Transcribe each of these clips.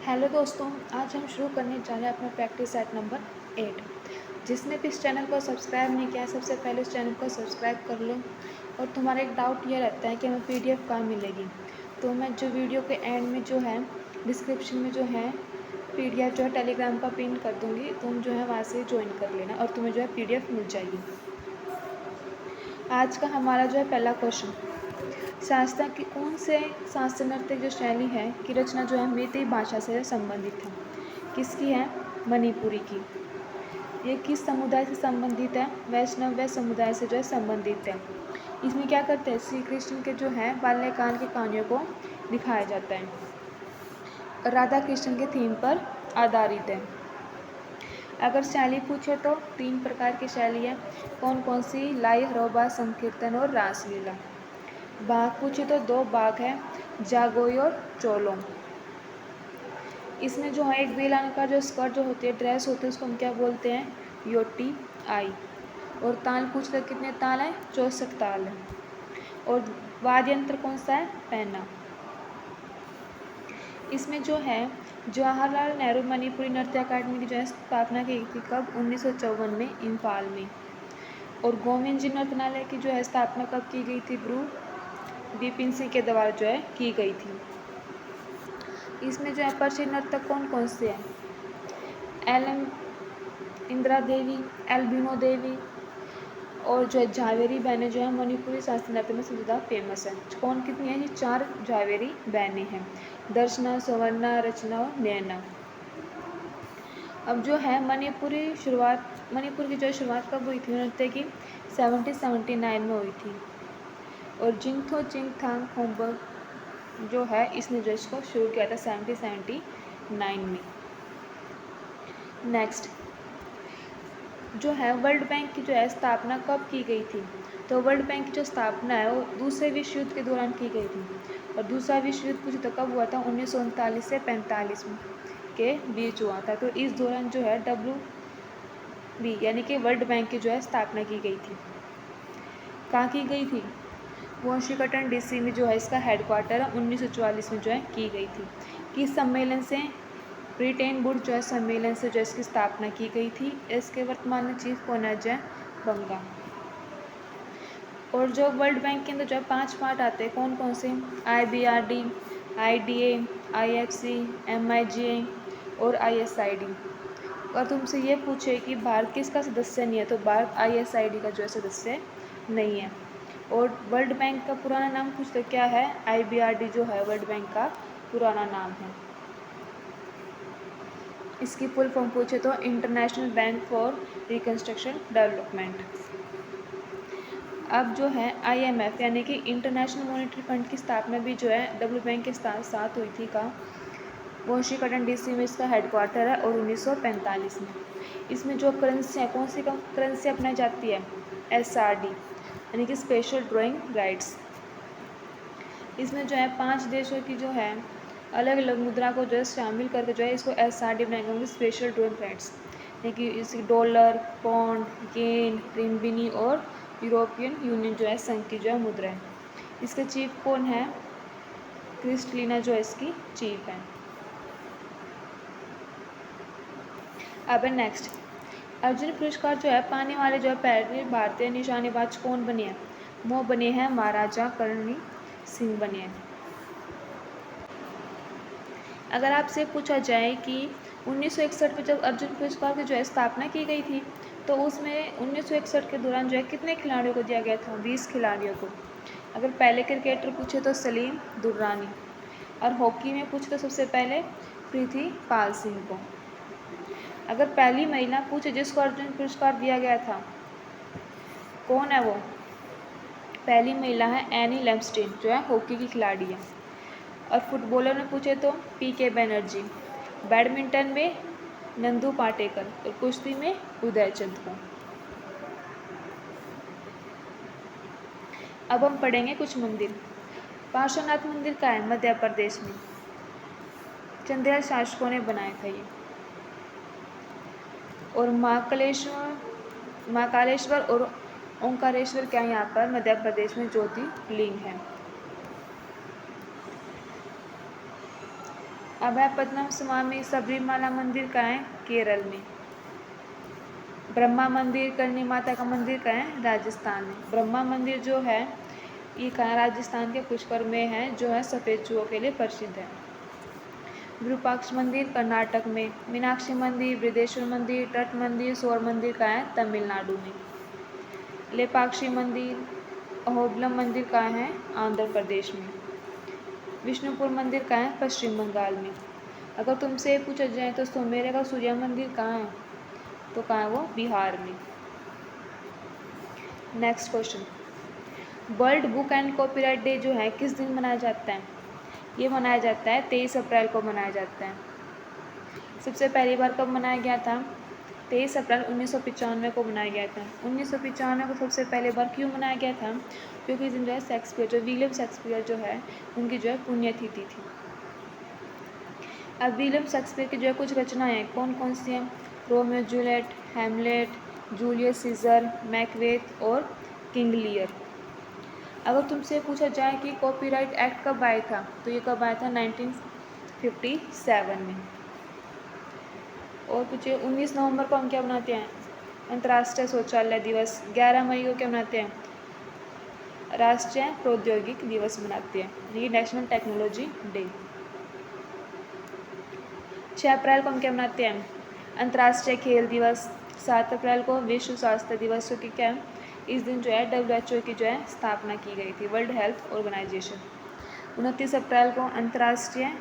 Hello दोस्तों, आज हम शुरू करने जा रहे हैं अपना प्रैक्टिस सेट नंबर 8। जिसने भी इस चैनल को सब्सक्राइब नहीं किया है, सबसे पहले इस चैनल को सब्सक्राइब कर लो। और तुम्हारा एक डाउट ये रहता है कि हमें पीडीएफ कहाँ मिलेगी, तो मैं जो वीडियो के एंड में जो है डिस्क्रिप्शन में जो है पीडीएफ जो है टेलीग्राम का पिन कर दूँगी। तुम जो है वहाँ से ज्वाइन कर लेना और तुम्हें जो है पीडीएफ मिल जाएगी। आज का हमारा जो है पहला क्वेश्चन, शास्त्रा की कौन से शास्त्रीय नृत्य जो शैली है की रचना जो है मैतेई भाषा से संबंधित है। किसकी है? मणिपुरी की। ये किस समुदाय से संबंधित है? वैष्णव समुदाय से जो है संबंधित है। इसमें क्या करते हैं, श्री कृष्ण के जो है बाल्यकाल की कहानियों को दिखाया जाता है। राधा कृष्ण के थीम पर आधारित है। अगर शैली पूछे तो 3 प्रकार की शैली है। कौन कौन सी? लाई, हरोबा, संकीर्तन और रासलीला। बाघ पूछे तो 2 बाघ है, जागोई और चोलों। इसमें जो है एक बेलान का जो स्कर्ट जो होती है, ड्रेस होती है, उसको हम क्या बोलते हैं? योटी आई। और ताल पूछ कर कितने ताल हैं? 64 ताल है। और वाद्य यंत्र कौन सा है? पैना। इसमें जो है जवाहरलाल नेहरू मणिपुरी नृत्य अकादमी की जो है स्थापना की गई थी कब? 1954 में, इम्फाल में। और गोविंद जी नृत्यनालय की जो है स्थापना कब की गई थी? गुरु बिपिन सिंह के द्वारा जो है की गई थी। इसमें जो है प्रसिद्ध नर्तक कौन कौन से हैं? एल इंदिरा देवी, एल्बिनो देवी और जो है झावेरी बहनें जो है मणिपुरी शास्त्रीय नृत्य में सबसे ज़्यादा फेमस है। कौन कितनी है? ये 4 झावेरी बहनें हैं, दर्शना, सुवर्णा, रचना और नैना। अब जो है मणिपुर की जो शुरुआत कब हुई थी नृत्य की? 1779 में हुई थी। और जिंगथो चिंगथांग होमबर्ग जो है इसने जो इसको शुरू किया था 1779 में। नेक्स्ट जो है वर्ल्ड बैंक की जो है स्थापना कब की गई थी? तो वर्ल्ड बैंक की जो स्थापना है वो दूसरे विश्व युद्ध के दौरान की गई थी। और दूसरा विश्व युद्ध पूछे तो कब हुआ था? 1939 से 45 के बीच हुआ था। तो इस दौरान जो है WB यानी कि वर्ल्ड बैंक की जो है स्थापना की गई थी। कहाँ की गई थी? वाशिंगटन DC में जो है इसका हेडक्वार्टर है, 1944 में जो है की गई थी। किस सम्मेलन से? ब्रिटेन वुड जो है सम्मेलन से जो इसकी स्थापना की गई थी। इसके वर्तमान में चीफ कौन है? जय बंगा। और जो वर्ल्ड बैंक के अंदर जो है 5 पार्ट आते हैं, कौन कौन से? IBRD, IDA, IFC, MIGA और ISID। और तुमसे ये पूछे कि भारत किसका सदस्य नहीं है, तो भारत ISID का जो है सदस्य नहीं है। और वर्ल्ड बैंक का पुराना नाम पूछते क्या है? IBRD जो है वर्ल्ड बैंक का पुराना नाम है। इसकी फुल फॉर्म पूछे तो international bank for reconstruction development. अब जो है IMF यानी कि इंटरनेशनल मॉनेटरी फंड की स्थापना भी जो है वर्ल्ड बैंक के साथ हुई थी। का वाशिंगटन DC में इसका हेडक्वार्टर है और 1945 में। इसमें जो करेंसी है, कौन सी करेंसी अपनाई जाती है? SRD यानी कि स्पेशल ड्राइंग राइट्स। इसमें जो है 5 देशों की जो है अलग अलग मुद्रा को जो है शामिल करके जो है इसको SRD बनाएंगे होंगे, स्पेशल ड्राइंग राइट्स। यानी कि इसी डॉलर, पौंड, येन, रिम्बिनी और यूरोपियन यूनियन जो है संघ की जो है मुद्रा है। इसके चीफ कौन है? क्रिस्टलिना जो है इसकी चीफ है। अब नेक्स्ट, अर्जुन पुरस्कार जो है पाने वाले जो है पहले भारतीय निशानेबाज कौन बने हैं? वो बने हैं महाराजा करणी सिंह बने हैं। अगर आपसे पूछा जाए कि 1961 में जब अर्जुन पुरस्कार की जो है स्थापना की गई थी, तो उसमें 1961 के दौरान जो है कितने खिलाड़ियों को दिया गया था? 20 खिलाड़ियों को। अगर पहले क्रिकेटर पूछे तो सलीम दुर्रानी। और हॉकी में पूछे तो सबसे पहले पृथ्वीपाल सिंह को। अगर पहली महिला पूछे जिसको अर्जुन पुरस्कार दिया गया था, कौन है वो? पहली महिला है एनी लेम्स्टेन जो है हॉकी की खिलाड़ी है। और फुटबॉलर में पूछे तो PK बनर्जी। बैडमिंटन में नंदू पाटेकर और कुश्ती में उदयचंद को। अब हम पढ़ेंगे कुछ मंदिर। पार्श्वनाथ मंदिर का है मध्य प्रदेश में, चंदेल शासकों ने बनाया था ये। और महाकालेश्वर और ओंकारेश्वर क्या यहाँ पर मध्य प्रदेश में ज्योतिर्लिंग है। अभयपद्मनम स्वामी सबरीमाला मंदिर कहाँ है? केरल में। ब्रह्मा मंदिर करणी माता का मंदिर कहाँ है? राजस्थान में। ब्रह्मा मंदिर जो है ये कहाँ राजस्थान के पुष्कर में है, जो है सफ़ेद चूहों के लिए प्रसिद्ध है। विरूपाक्ष मंदिर कर्नाटक में। मीनाक्षी मंदिर, बृहदेश्वर मंदिर, तट मंदिर, सौर मंदिर कहाँ है? तमिलनाडु में। लेपाक्षी मंदिर, अहोबलम मंदिर कहाँ है? आंध्र प्रदेश में। विष्णुपुर मंदिर कहाँ है? पश्चिम बंगाल में। अगर तुमसे पूछा जाए तो सुमेर का सूर्य मंदिर कहाँ है? तो कहाँ है वो? बिहार में। Next question, world book and copyright day जो है किस दिन मनाया जाता है? ये मनाया जाता है 23 अप्रैल को मनाया जाता है। सबसे पहली बार कब मनाया गया था? 23 अप्रैल 1995 को मनाया गया था। 1995 को सबसे पहले बार क्यों मनाया गया था? क्योंकि इस दिन जो है शेक्सपियर, जो विलियम शेक्सपियर जो है उनकी जो है पुण्यतिथि थी। अब विलियम शेक्सपियर की जो है कुछ रचनाएं कौन कौन सी हैं? Romeo Juliet, Hamlet, Julius Caesar, Macbeth और किंग लियर। अगर तुमसे पूछा जाए कि कॉपीराइट एक्ट कब आया था, तो ये कब आया था? 1957 में। और पूछिए 19 नवंबर को हम क्या मनाते हैं? अंतर्राष्ट्रीय शौचालय दिवस। 11 मई को क्या मनाते हैं? राष्ट्रीय प्रौद्योगिक दिवस मनाते हैं, ये नेशनल टेक्नोलॉजी डे। 6 अप्रैल को हम क्या मनाते हैं? अंतर्राष्ट्रीय खेल दिवस। 7 अप्रैल को विश्व स्वास्थ्य दिवस, क्योंकि क्या है इस दिन जो है WHO की जो है स्थापना की गई थी, वर्ल्ड हेल्थ ऑर्गेनाइजेशन। 29 अप्रैल को अंतर्राष्ट्रीय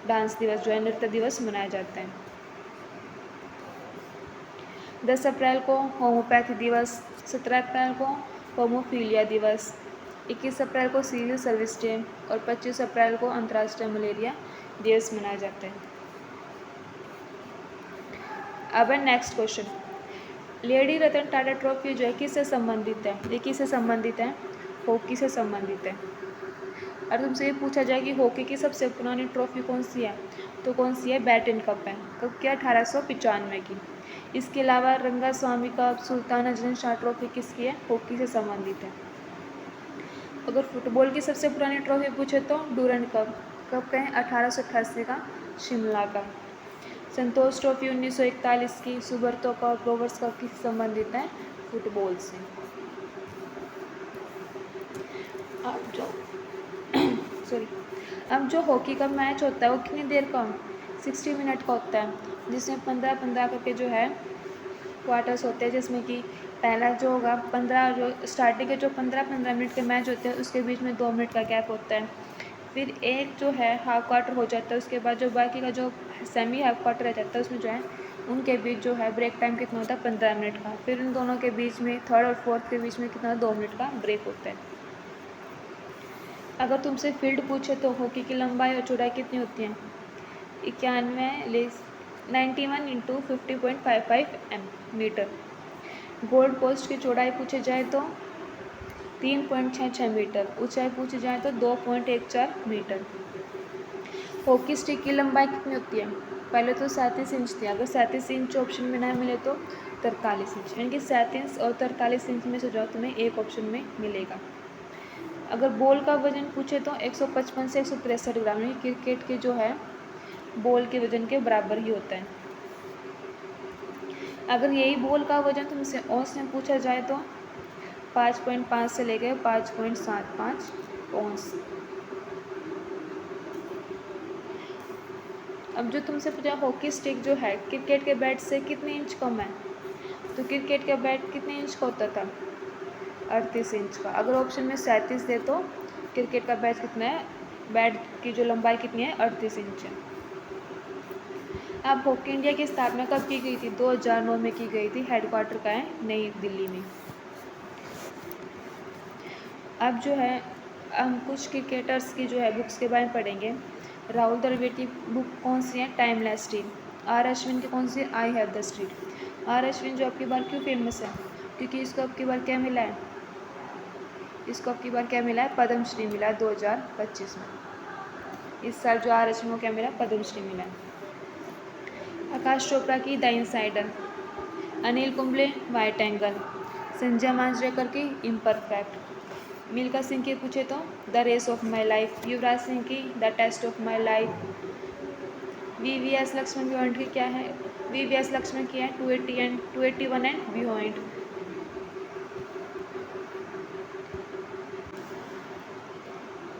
डांस दिवस जो है नृत्य दिवस मनाया जाता है। 10 अप्रैल को होम्योपैथी दिवस। 17 अप्रैल को होमोफीलिया दिवस। 21 अप्रैल को सिविल सर्विस डे और 25 अप्रैल को अंतर्राष्ट्रीय मलेरिया दिवस मनाया जाता है। अब है next question, lady Ratan Tata trophy जो है किससे संबंधित है? ये किससे संबंधित है? हॉकी से संबंधित है। और तुमसे ये पूछा जाए कि हॉकी की सबसे पुरानी ट्रॉफी कौन सी है, तो कौन सी है? बैटन कप है। कब क्या? 1895 की। इसके अलावा Rangaswamy cup, Sultan Azlan Shah trophy किसकी है? हॉकी से संबंधित है। अगर फुटबॉल की सबसे पुरानी ट्रॉफी पूछे तो डूरंड कप। कब का है? 1888 का, शिमला का। संतोष ट्रॉफी 1941 की। सुबर्तो कप, रोवर्स कप किससे संबंधित है? फुटबॉल से। अब जो हॉकी का मैच होता है वो कितनी देर का? 60 मिनट का होता है, जिसमें 15-15 करके जो है क्वार्टर्स होते हैं, जिसमें कि पहला जो होगा 15 जो स्टार्टिंग के जो 15-15 मिनट के मैच होते हैं उसके बीच में 2 मिनट का गैप होता है। फिर एक जो है हाफ क्वार्टर हो जाता है, उसके बाद जो बाकी का जो सेमी हाफ क्वार्टर रह जाता है उसमें जो है उनके बीच जो है ब्रेक टाइम कितना होता है? 15 मिनट का। फिर उन दोनों के बीच में थर्ड और फोर्थ के बीच में कितना? 2 मिनट का ब्रेक होता है। अगर तुमसे फील्ड पूछे तो हॉकी की लंबाई और चौड़ाई कितनी होती है? 91 × 50.55 मीटर। गोल पोस्ट की चौड़ाई पूछे जाए तो 3.66 मीटर। ऊंचाई पूछी जाए तो 2.14 मीटर। हॉकी स्टिक की लंबाई कितनी होती है? पहले तो 37 इंच थी, अगर 37 इंच ऑप्शन में ना मिले तो 43 इंच, यानी कि 37 और 43 इंच में से जो तुम्हें एक ऑप्शन में मिलेगा। अगर बॉल का वजन पूछे तो 155 से 163 ग्राम, यानी क्रिकेट के जो है बॉल के वजन के बराबर ही होता है। अगर यही बॉल का वजन तुमसे औंस में पूछा जाए तो 5.5 से लेकर 5.75 औंस। अब जो तुमसे पूछा हॉकी स्टिक जो है क्रिकेट के बैट से कितने इंच कम है, तो क्रिकेट का बैट कितने इंच का होता था? 38 इंच का। अगर ऑप्शन में 37 दे तो क्रिकेट का बैट कितना है? बैट की जो लंबाई कितनी है? 38 इंच है। अब हॉकी इंडिया की स्थापना कब की गई थी? 2009 में की गई थी। हेडक्वार्टर का है नई दिल्ली में। अब जो है हम कुछ क्रिकेटर्स की जो है बुक्स के बारे में पढ़ेंगे। राहुल द्रविड़ की बुक कौन सी है? Timeless steel. आर अश्विन की कौन सी? I have the street. R Ashwin जो अब की बार क्यों फेमस है? क्योंकि इसको अब की बार क्या मिला है? इसको अब की बार क्या मिला है? पद्मश्री मिला है 2025 में। इस साल जो आर अश्विन को क्या मिला? पद्मश्री मिला है। आकाश चोपड़ा की the insider. Anil Kumble white angle. Sanjay Manjrekar की इम्परफेक्ट। मिल्खा सिंह की पूछे तो the race of my life. Yuvraj Singh की the test of my life. VVS Laxman beyond की क्या है? VVS लक्ष्मण की है 281 एंड बियॉन्ड।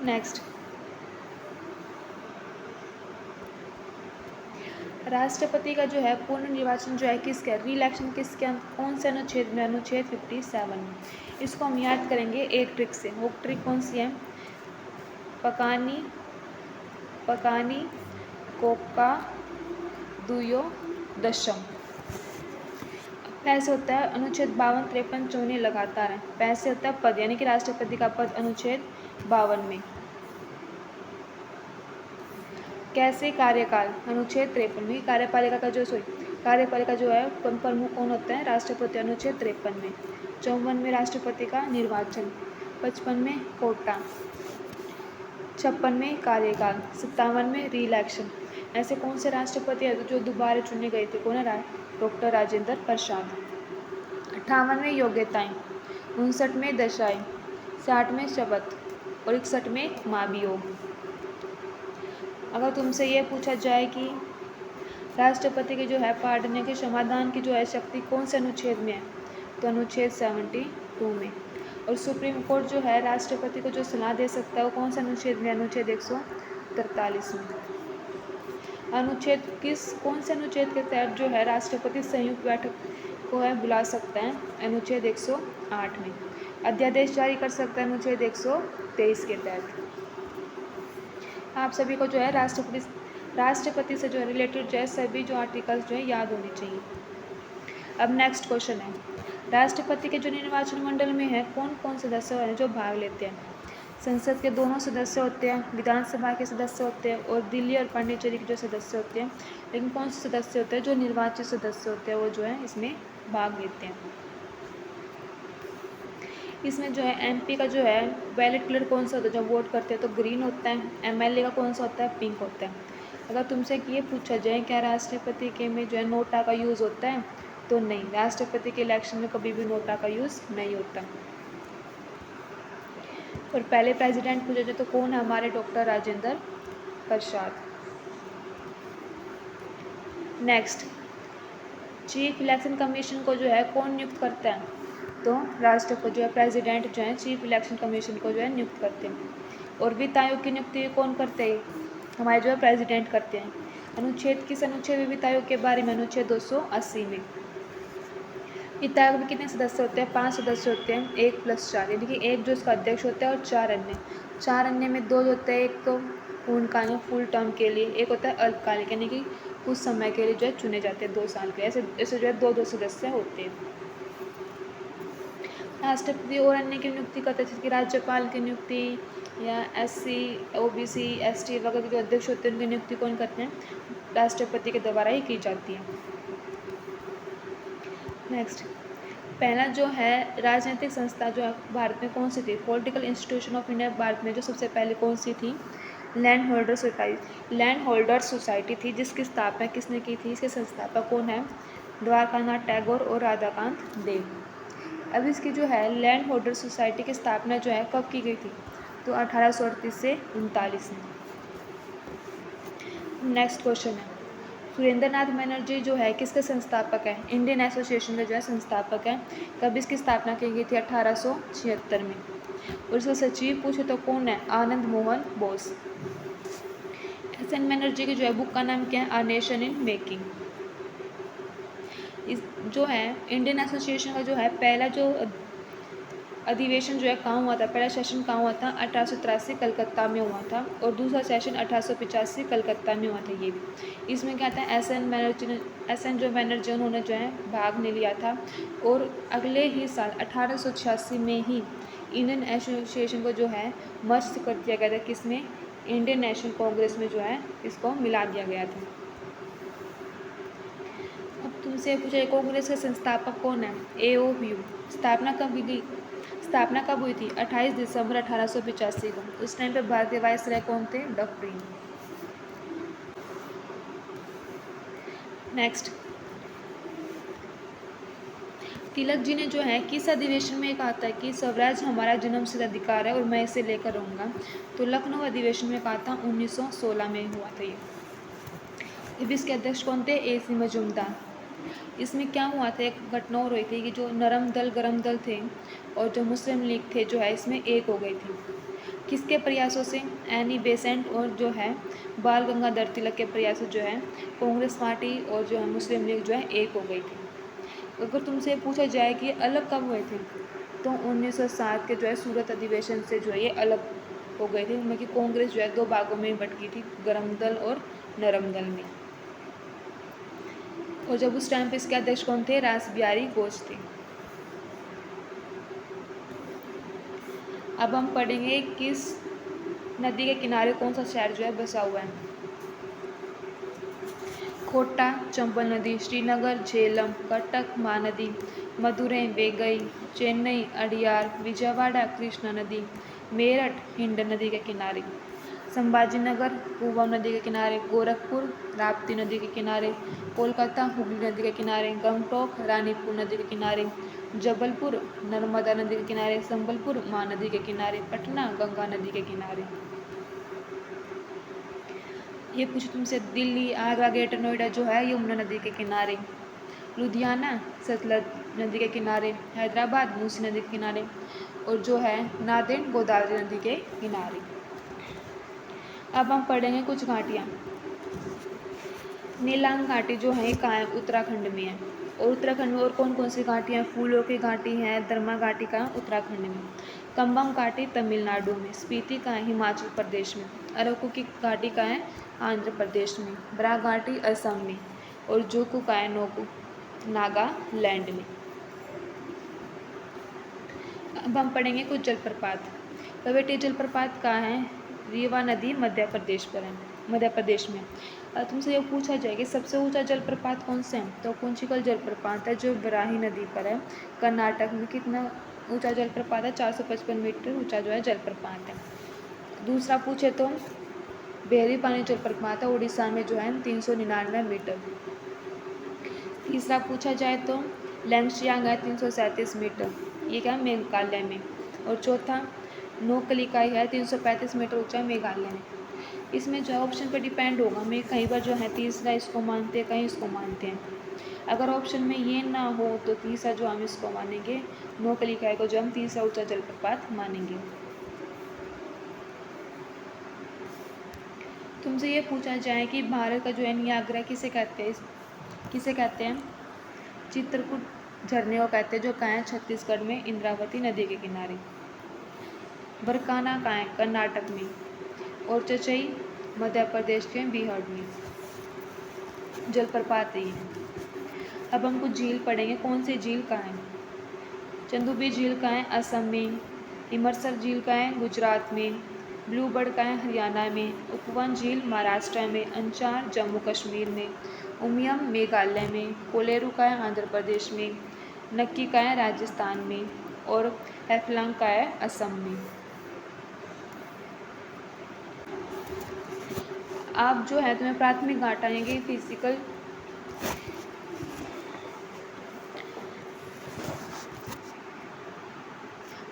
नेक्स्ट, राष्ट्रपति का जो है पूर्ण निर्वाचन जो है किसका, रीइलेक्शन किसके कौन से अनुच्छेद में? अनुच्छेद 57 में। इसको हम याद करेंगे एक ट्रिक से। वो ट्रिक कौन सी है? पकानी पकानी कोका दुयो दशम। पैसे होता है अनुच्छेद 52, 53, 54 लगातार है। पैसे होता है पद, यानी कि राष्ट्रपति का पद अनुच्छेद 52 में। कैसे कार्यकाल अनुच्छेद 53 में। कार्यपालिका का जो है प्रमुख कौन होता है? राष्ट्रपति, अनुच्छेद 53 में। 54 में राष्ट्रपति का निर्वाचन, 55 में कोटा, 56 में कार्यकाल, 57 में रीइलेक्शन। ऐसे कौन से राष्ट्रपति है जो दोबारा चुने गए थे? कौन है? डॉक्टर राजेंद्र प्रसाद। 58 में योग्यताएं, 59 में दशाएं, 60 में शपथ और 61 में महाभियोग। अगर तुमसे ये पूछा जाए कि राष्ट्रपति के जो है पार्डने के समाधान की जो है शक्ति कौन से अनुच्छेद में है? तो अनुच्छेद 72 में। और सुप्रीम कोर्ट जो है राष्ट्रपति को जो सलाह दे सकता है वो कौन सा अनुच्छेद में? अनुच्छेद 143 में। कौन से अनुच्छेद के तहत जो है राष्ट्रपति संयुक्त बैठक को है बुला सकता है? अनुच्छेद 108 में। अध्यादेश जारी कर सकता है अनुच्छेद 123 के तहत। आप सभी को जो है राष्ट्रपति से जो है रिलेटेड जो है सभी जो आर्टिकल्स जो है याद होने चाहिए। अब नेक्स्ट क्वेश्चन है, राष्ट्रपति के जो निर्वाचन मंडल में है कौन कौन सदस्य हैं जो भाग लेते हैं? संसद के दोनों सदस्य होते हैं, विधानसभा के सदस्य होते हैं और दिल्ली और पांडिचेरी के जो सदस्य होते हैं। लेकिन कौन से सदस्य होते हैं? जो निर्वाचित सदस्य होते हैं वो जो है इसमें भाग लेते हैं। इसमें जो है एमपी का जो है बैलेट कलर कौन सा होता है? जब वोट करते हैं तो ग्रीन होता है। एमएलए का कौन सा होता है? पिंक होता है। अगर तुमसे ये पूछा जाए क्या राष्ट्रपति के में जो है नोटा का यूज़ होता है? तो नहीं, राष्ट्रपति के इलेक्शन में कभी भी नोटा का यूज़ नहीं होता। और पहले प्रेसिडेंट पूछा जाए तो कौन है? हमारे doctor Rajendra Prasad. Next, chief election commission को जो है कौन नियुक्त करता है? तो राष्ट्रपति जो है प्रेसिडेंट जो है चीफ इलेक्शन कमीशन को जो है नियुक्त करते हैं। और वित्त आयोग की नियुक्ति कौन करते हैं? हमारे जो है प्रेसिडेंट करते हैं। किस अनुच्छेद में वित्त आयोग के बारे में? अनुच्छेद 280 में। वित्त आयोग में कितने सदस्य होते हैं? 5 सदस्य होते हैं, 1+4, यानी कि एक जो इसका अध्यक्ष होता है और 4 अन्य में 2 होते हैं, एक तो पूर्णकालिक फुल टर्म के लिए, एक होता है अल्पकालिक यानी कि कुछ समय के लिए जो है चुने जाते हैं 2 साल के। ऐसे जो है 2 सदस्य होते हैं। राष्ट्रपति और अन्य की नियुक्ति करते हैं, जैसे कि राज्यपाल की नियुक्ति या SC, OBC, ST वगैरह के जो अध्यक्ष होते हैं उनकी नियुक्ति कौन करते हैं? राष्ट्रपति के द्वारा ही की जाती है। नेक्स्ट, पहला जो है राजनीतिक संस्था जो भारत में कौन सी थी? Political institution of India Bharat में जो सबसे पहले कौन सी थी? लैंड होल्डर सोसाइटी थी, जिसकी स्थापना किसने की थी? इसके संस्थापक कौन है? द्वारकानाथ टैगोर और राधाकांत देव। अब इसकी जो है लैंड होल्डर सोसाइटी की स्थापना जो है कब की गई थी? तो 1838 से 39 में। नेक्स्ट क्वेश्चन है, सुरेंद्र नाथ बनर्जी जो है किसके संस्थापक है? इंडियन एसोसिएशन के जो है संस्थापक है। कब इसकी स्थापना की गई थी? 1876 में। और इसका सचिव पूछे तो कौन है? आनंद मोहन बोस। SN बनर्जी की जो है बुक का नाम क्या है? A nation in making. इस जो है इंडियन एसोसिएशन का जो है पहला जो अधिवेशन जो है कहाँ हुआ था? पहला सेशन कहाँ हुआ था? 1883 कलकत्ता में हुआ था और दूसरा सेशन 1885 कलकत्ता में हुआ था। ये भी इसमें क्या था? SN जो बनर्जी उन्होंने जो है भाग ले लिया था और अगले ही साल 1886 में ही इंडियन एसोसिएशन को जो है मर्ज कर दिया गया था। किसमें? इंडियन नेशनल कांग्रेस में जो है इसको मिला दिया गया था। अब तुमसे पूछा कांग्रेस के संस्थापक कौन है? AOU। स्थापना कब हुई थी? 28 दिसंबर 1885 को। उस टाइम पे भारतीय वायसराय कौन थे? डफरिन। नेक्स्ट, तिलक जी ने जो है किस अधिवेशन में कहा था कि स्वराज हमारा जन्मसिद्ध अधिकार है और मैं इसे लेकर रहूँगा? तो लखनऊ अधिवेशन में कहा था, 1916 में हुआ था ये। इसके अध्यक्ष कौन थे? AC मजूमदार। इसमें क्या हुआ था, एक घटना हो रही थी कि जो नरम दल गरम दल थे और जो मुस्लिम लीग थे जो है इसमें एक हो गई थी। किसके प्रयासों से? एनी बेसेंट और जो है बाल गंगाधर तिलक के प्रयास से जो है कांग्रेस पार्टी और जो है मुस्लिम लीग जो है एक हो गई थी। अगर तुमसे पूछा जाए कि ये अलग कब हुए थे, तो 1907 के जो है सूरत अधिवेशन से जो है ये अलग हो गए थे, जिनमें कि कांग्रेस जो है दो भागों में बट गई थी, गरम दल और नरम दल में। और जब उस टाइम पे इसके अध्यक्ष कौन थे? रास बिहारी घोष थे। अब हम पढ़ेंगे किस नदी के किनारे कौन सा शहर जो है बसा हुआ है। कोटा चंबल नदी, श्रीनगर झेलम, कटक महानदी, मदुरई वेगई, चेन्नई अड़ियार, विजयवाड़ा कृष्णा नदी, मेरठ हिंड नदी के किनारे, संभाजीनगर कुवा नदी के किनारे, गोरखपुर राप्ती नदी के किनारे, कोलकाता हुगली नदी के किनारे, गंगटोक रानीपुर नदी के किनारे, जबलपुर नर्मदा नदी के किनारे, संबलपुर महानदी के किनारे, पटना गंगा नदी के किनारे। ये पूछो तुमसे, दिल्ली आगरा ग्रेटर नोएडा जो है यमुना नदी के किनारे, लुधियाना सतलज नदी के किनारे, हैदराबाद मूसी नदी के किनारे, और जो है नांदेड़ गोदावरी नदी के किनारे। अब हम पढ़ेंगे कुछ घाटियाँ। नीलांग घाटी जो है कहाँ है? उत्तराखंड में है। और उत्तराखंड में और कौन कौन सी घाटियाँ? फूलों की घाटी है, धर्मा घाटी का उत्तराखंड में, कम्बम घाटी तमिलनाडु में, स्पीति का है हिमाचल प्रदेश में, अरकू की घाटी का है आंध्र प्रदेश में, बरा घाटी असम में, और जोकू का है नोकू नागालैंड में। अब हम पढ़ेंगे कुछ जलप्रपात। कवेटी जलप्रपात कहाँ है? रीवा नदी मध्य प्रदेश पर है, मध्य प्रदेश में। तुमसे ये पूछा जाए कि सबसे ऊंचा जलप्रपात कौन से हैं, तो कुंचिकल जलप्रपात है जो बराही नदी पर है, कर्नाटक में। कितना ऊंचा जलप्रपात है? 455 मीटर ऊंचा जो है जलप्रपात है। दूसरा पूछे तो बेहरी पानी जलप्रपात है, उड़ीसा में जो है 399 मीटर। तीसरा पूछा जाए तो लैंगशियांग है 337 मीटर, ये क्या है? मेघालय में। और चौथा नोकलिकाई है 335 मीटर ऊंचा मेघालय में। इसमें जो ऑप्शन पर डिपेंड होगा, मैं कहीं पर जो है तीसरा इसको मानते हैं, कहीं इसको मानते हैं। अगर ऑप्शन में ये ना हो तो तीसरा जो हम इसको मानेंगे, नोकलिकाई को जो हम तीसरा ऊंचा जलप्रपात मानेंगे। तुमसे ये पूछा जाए कि भारत का जो है नियाग्रा किसे कहते हैं? किसे कहते हैं? चित्रकूट झरने को कहते हैं, जो कहाँ है? छत्तीसगढ़ में, इंद्रावती नदी के किनारे। बरकाना कहाँ है? कर्नाटक में। और चचई मध्य प्रदेश के बीहड़ में जलप्रपात है। अब हम कुछ झील पढ़ेंगे। कौन सी झील कहाँ है? चंदुबी झील कहाँ है? असम में। इमरसर झील कहाँ है? गुजरात में। ब्लू बर्ड कहाँ है? हरियाणा में। उपवन झील महाराष्ट्र में। अंचार जम्मू कश्मीर में। उमियम मेघालय में। कोलेरू कहाँ है? आंध्र प्रदेश में। नक्की कहाँ है? राजस्थान में। और हैफलंग कहाँ है? असम में। आप जो है तुम्हें प्राथमिक घाट आएंगे फिजिकल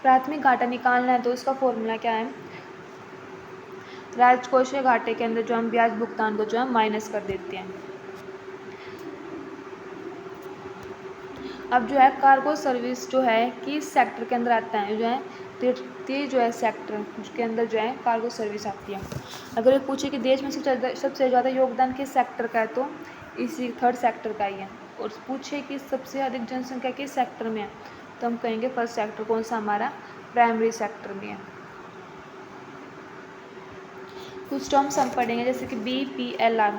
प्राथमिक घाटा निकालना है, तो इसका फॉर्मूला क्या है? राजकोषीय घाटे के अंदर जो हम ब्याज भुगतान को जो है माइनस कर देते हैं। अब जो है कार्गो सर्विस जो है किस सेक्टर के अंदर आता है? जो है तृतीय जो है सेक्टर के अंदर जो है कार्गो सर्विस आती है। अगर ये पूछे कि देश में सबसे ज़्यादा योगदान किस सेक्टर का है, तो इसी थर्ड सेक्टर का ही है। और पूछे कि सबसे अधिक जनसंख्या किस सेक्टर में है, तो हम कहेंगे फर्स्ट सेक्टर। कौन सा? हमारा प्राइमरी सेक्टर में है। कुछ टर्म्स हम पढ़ेंगे जैसे कि BPLR,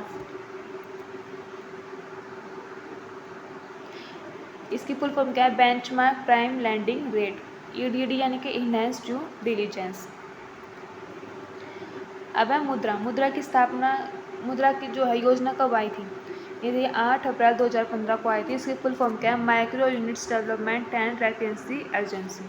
इसकी फुल फॉर्म क्या है? Benchmark prime landing rate. EDD यानी कि इनहेंस ड्यू डिलीजेंस। अब है मुद्रा। मुद्रा की स्थापना, मुद्रा की जो है योजना कब आई थी? ये 8 अप्रैल 2015 को आई थी। इसकी फुल फॉर्म क्या है? Micro units development and refinance agency.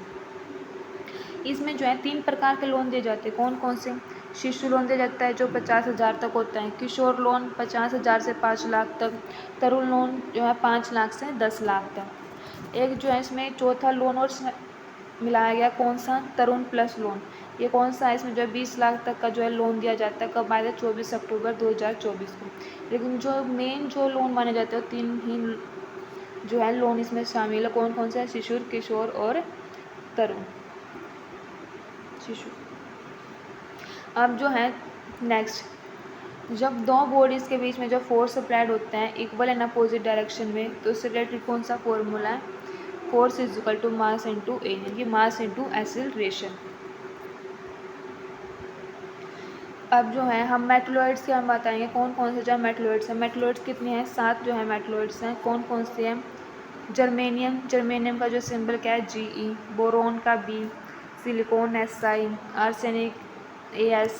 इसमें जो है 3 प्रकार के लोन दिए जाते हैं। कौन कौन से? शिशु लोन दिया जाता है जो 50,000 तक होता है, किशोर लोन 50,000 से 5 लाख तक, तरुण लोन जो है 5 लाख से 10 लाख तक। एक जो है इसमें चौथा लोन और मिलाया गया, कौन सा? तरुण प्लस लोन। ये कौन सा है? इसमें जो है 20 लाख तक का जो है लोन दिया जाता है। कब आया था? 24 अक्टूबर 2024 को। लेकिन जो मेन जो लोन माने जाते हैं 3 ही जो है लोन इसमें शामिल है। कौन कौन से है? शिशु, किशोर और तरुण। शिशु। अब जो है नेक्स्ट, जब दो बॉडीज़ के बीच में जब फोर्स अप्लाइड होते हैं इक्वल एंड अपोजिट डायरेक्शन में, तो उससे रिलेटेड कौन सा फॉर्मूला है? Force is equal to mass into a, यानी कि मास इंटू एक्सीलरेशन। अब जो है हम मेटलॉइड्स की हम बताएंगे कौन कौन से जो मेटलॉइड्स हैं। मेटलॉइड्स कितने हैं? 7 जो है मेटलॉइड्स हैं। कौन कौन से हैं? जर्मेनियम, जर्मेनियम का जो सिंबल क्या है? Ge। बोरोन का B, silicon Si, arsenic As,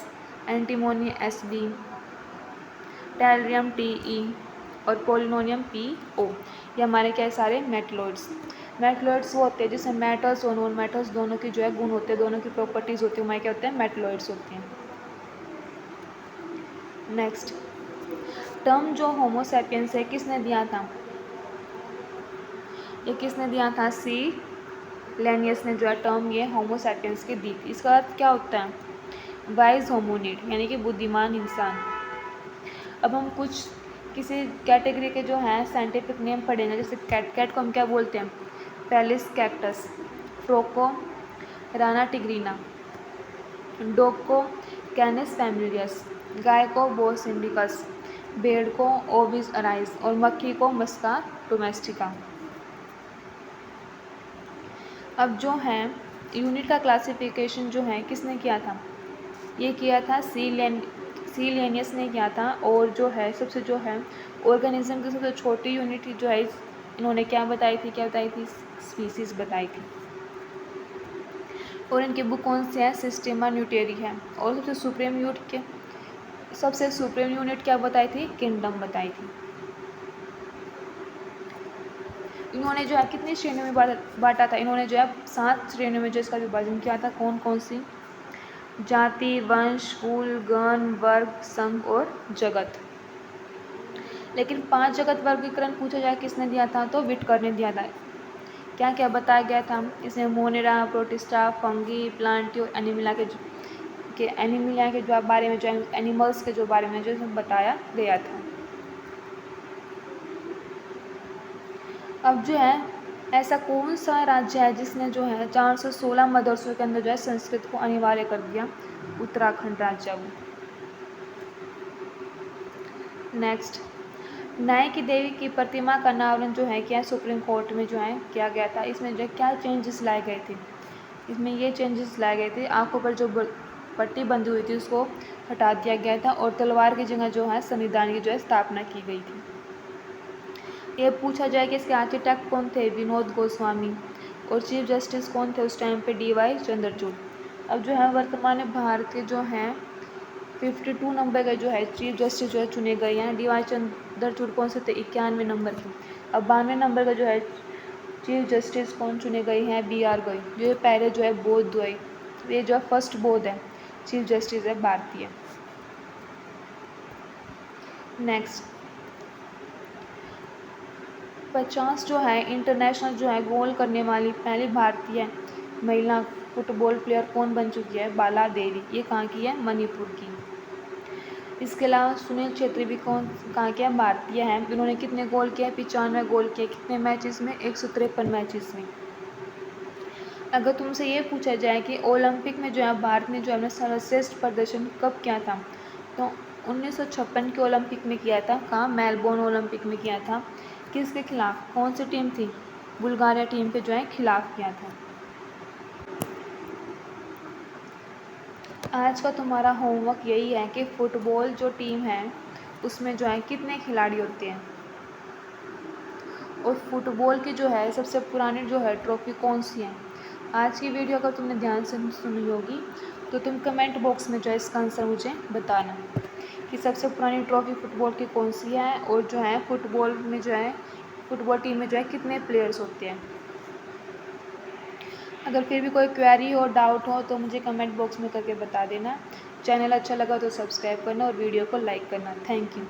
antimony Sb, टैलियम Te और पोलिनोनियम Po। ये हमारे क्या है? सारे मेटलॉइड्स। मेटलॉइड्स वो होते हैं जिसमें मेटल्स और नॉन मेटल्स दोनों की जो है गुण होते हैं, दोनों की प्रॉपर्टीज़ होती है, हमारे क्या होते हैं? मेटलॉइड्स होते हैं। नेक्स्ट, टर्म जो होमोसैपियंस है किसने दिया था? ये किसने दिया था? सी लेनियस ने जो है टर्म ये होमोसैपियंस की दी थी। इसका अर्थ क्या होता है? वाइज होमोनिड, यानी कि बुद्धिमान इंसान। अब हम कुछ किसी कैटेगरी के जो हैं साइंटिफिक नेम पढ़ेंगे। जैसे कैट को हम क्या बोलते हैं? पेलिस कैक्टस, फ्रोको राना टिग्रीना, डॉग को कैनिस फैमिलियस, गाय को बोस इंडिकस, भेड़ को ओबिस अराइस और मक्खी को मस्का डोमेस्टिका। अब जो है यूनिट का क्लासिफिकेशन जो है किसने किया था? ये किया था सी लेनियस ने किया था। और जो है सबसे जो है ऑर्गेनिज्म की सबसे छोटी यूनिट जो है इन्होंने क्या बताई थी? स्पीसीज बताई थी। और इनकी बुक कौन सी है? सिस्टेमा न्यूटेरी है। और सबसे सुप्रीम यूनिट क्या बताई थी? किंगडम बताई थी। इन्होंने जो है कितनी श्रेणियों में बांटा था? इन्होंने जो है 7 श्रेणियों में जो इसका विभाजन किया था। कौन कौन सी? जाति, वंश, कुल, गण, वर्ग, संघ और जगत। लेकिन 5 जगत वर्गीकरण पूछा जाए किसने दिया था? तो विटकर ने दिया था। क्या क्या बताया गया था इसमें? मोनेरा, प्रोटिस्टा, फंगी, प्लांटियो, एनिमिला के जो बारे में, जो एनिमल्स के जो बारे में जो बताया गया था। अब जो है ऐसा कौन सा राज्य है जिसने जो है 416 मदरसों के अंदर जो है संस्कृत को अनिवार्य कर दिया? उत्तराखंड राज्य वो। नेक्स्ट, न्याय की देवी की प्रतिमा का अनावरण जो है क्या सुप्रीम कोर्ट में जो है किया गया था। इसमें जो क्या चेंजेस लाए गए थे? इसमें ये चेंजेस लाए गए थे, आंखों पर जो पट्टी बंधी हुई थी उसको हटा दिया गया था और तलवार की जगह जो है संविधान की जो है स्थापना की गई थी। ये पूछा जाए कि इसके आर्किटेक्ट कौन थे? विनोद गोस्वामी। और चीफ जस्टिस कौन थे उस टाइम पे? DY चंद्रचूड़। अब जो है वर्तमान में भारत के जो हैं 52 नंबर के जो है चीफ जस्टिस जो है चुने गए हैं। DY चंद्रचूड़ कौन से थे? 91 नंबर के। अब 92 नंबर का जो है चीफ जस्टिस कौन चुने गए हैं? BR गौई, जो पहले जो है बौद्ध हुए, ये जो है फर्स्ट बौद्ध है चीफ जस्टिस है भारतीय। नेक्स्ट, 50 जो है इंटरनेशनल जो है गोल करने वाली पहली भारतीय महिला फुटबॉल प्लेयर कौन बन चुकी है? बाला देवी। ये कहाँ की है? मणिपुर की। इसके अलावा सुनील छेत्री भी कहाँ के हैं? भारतीय हैं। इन्होंने कितने गोल किए? 95 गोल किए। कितने मैचेस में? 153 मैचेस में। अगर तुमसे ये पूछा जाए कि ओलंपिक में जो है भारत ने जो है अपना सर्वश्रेष्ठ प्रदर्शन कब किया था, तो 1956 के ओलंपिक में किया था। कहाँ? मेलबोर्न ओलंपिक में किया था। किसके खिलाफ? कौन सी टीम थी? बुल्गारिया टीम के जो है खिलाफ किया था। आज का तुम्हारा होमवर्क यही है कि फुटबॉल जो टीम है उसमें जो है कितने खिलाड़ी होते हैं, और फुटबॉल की जो है सबसे पुरानी जो है ट्रॉफी कौन सी है। आज की वीडियो अगर तुमने ध्यान से सुनी होगी तो तुम कमेंट बॉक्स में जो है इसका आंसर मुझे बताना कि सबसे पुरानी ट्रॉफी फुटबॉल की कौन सी है, और जो है फुटबॉल में जो है फुटबॉल टीम में जो है कितने प्लेयर्स होते हैं। अगर फिर भी कोई क्वेरी हो, डाउट हो तो मुझे कमेंट बॉक्स में करके बता देना। चैनल अच्छा लगा तो सब्सक्राइब करना और वीडियो को लाइक करना। Thank you.